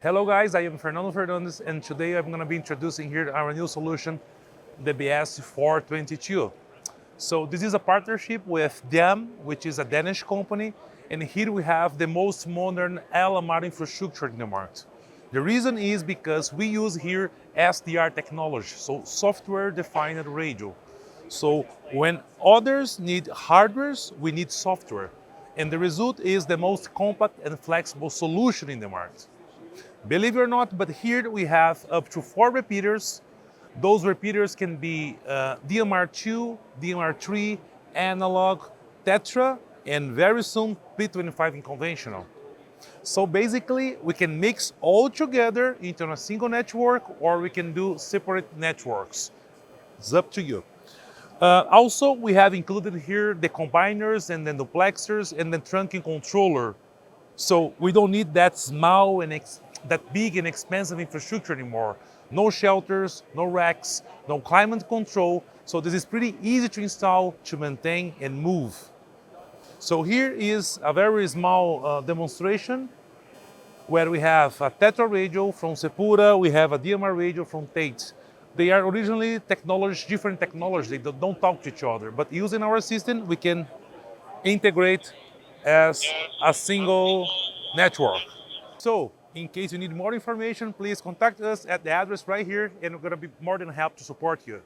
Hello guys, I am Fernando Fernandez and today I'm going to be introducing here our new solution, the BS422. So this is a partnership with DAMM, which is a Danish company, and here we have the most modern LMR infrastructure in the market. The reason is because we use here SDR technology, so software-defined radio. So when others need hardware, we need software. And the result is the most compact and flexible solution in the market. Believe it or not, but here we have up to 4 repeaters. Those repeaters can be DMR2, DMR3, analog, tetra, and very soon P25 in conventional. So basically, we can mix all together into a single network, or we can do separate networks. It's up to you. Also, we have included here the combiners and the duplexers and the trunking controller. So we don't need that small and that big and expensive infrastructure anymore. No shelters, no racks, no climate control. So this is pretty easy to install, to maintain and move. So here is a very small demonstration where we have a Tetra radio from Sepura, we have a DMR radio from Tate. They are originally different technologies, they don't talk to each other, but using our system, we can integrate as a single network. So, in case you need more information, please contact us at the address right here, and we're going to be more than happy to support you.